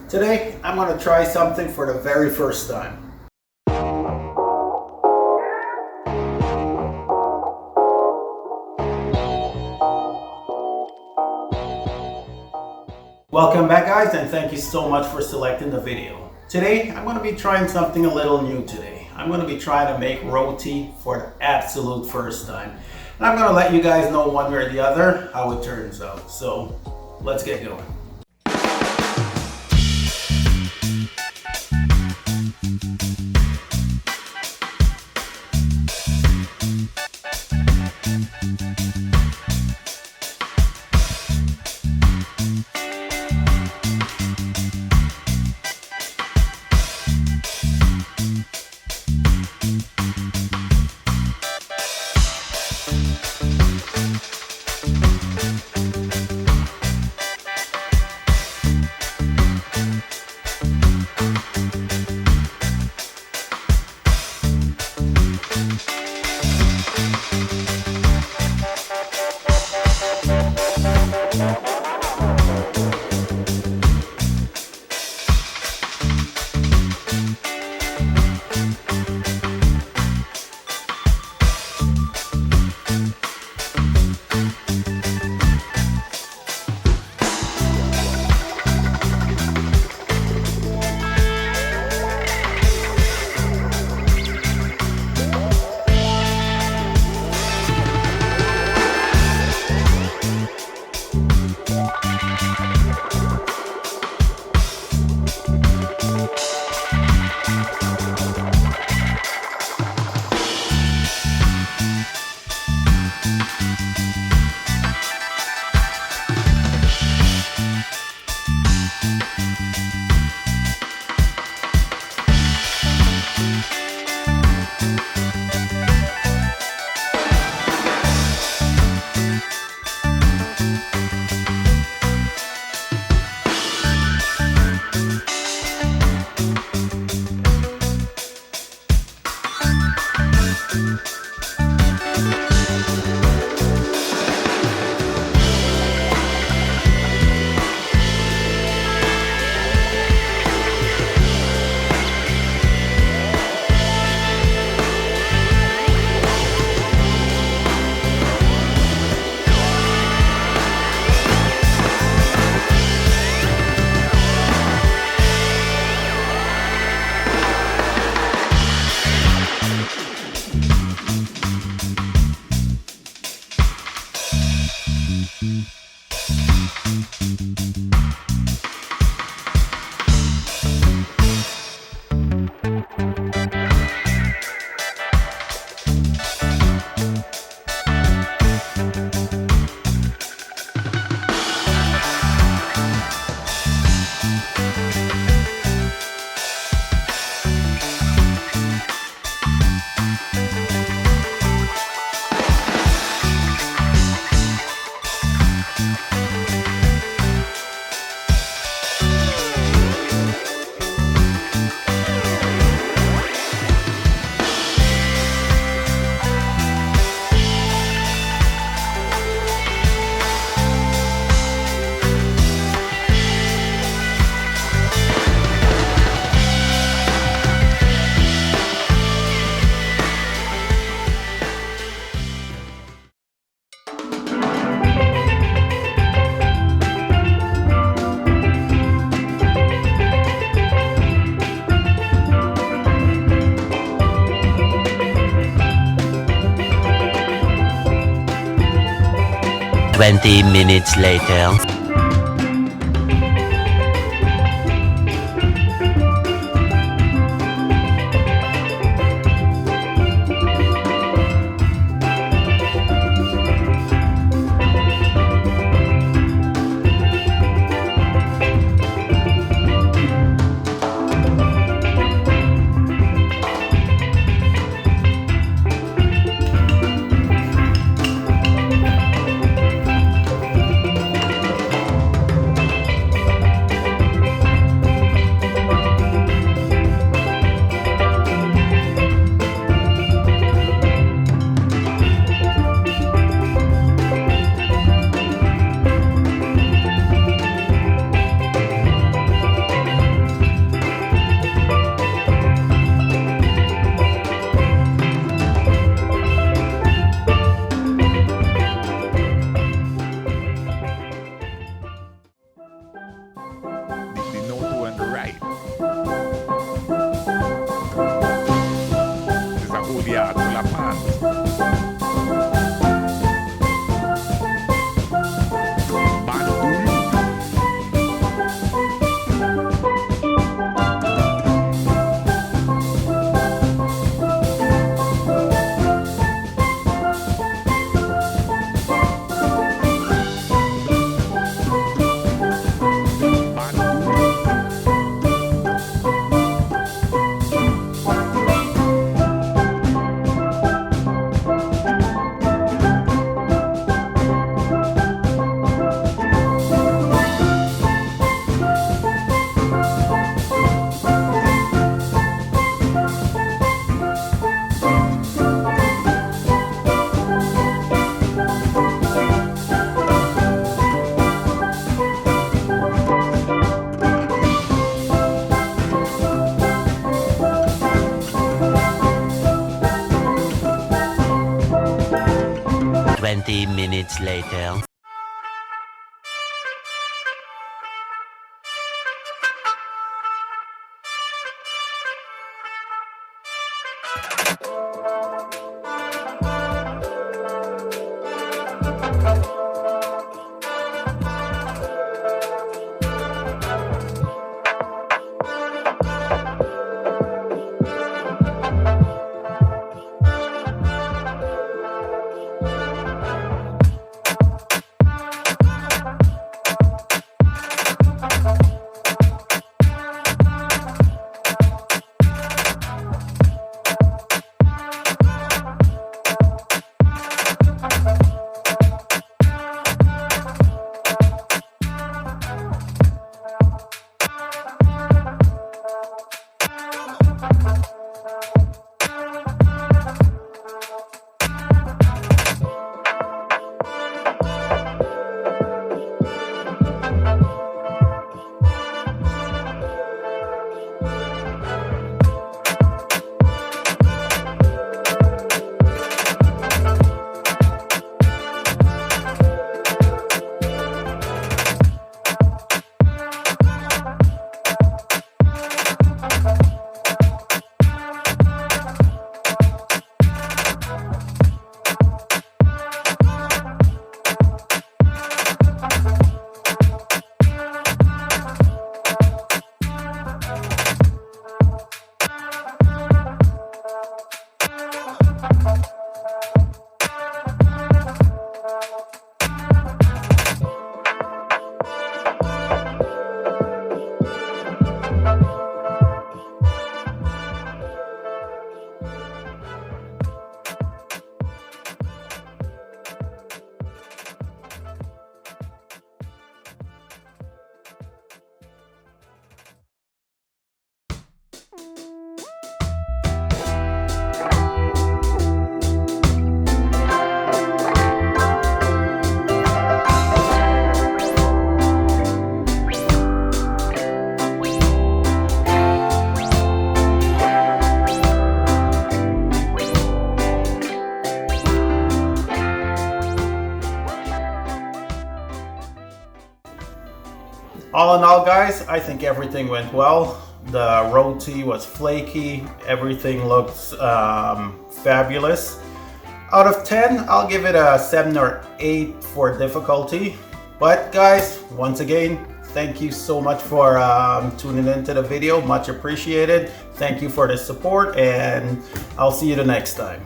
Today, I'm going to try something for the very first time. Welcome back, guys, and thank you so much for selecting the video. Today, I'm going to be trying something a little new today. I'm going to be trying to make roti for the absolute first time. And I'm going to let you guys know one way or the other how it turns out. So, let's get going. Twenty minutes later. โ 30 minutes later. All in all, guys, I think everything went well. The roti was flaky. Everything looks fabulous. Out of 10, I'll give it a 7 or 8 for difficulty. But guys, once again, thank you so much for tuning into the video. Much appreciated. Thank you for the support, and I'll see you the next time.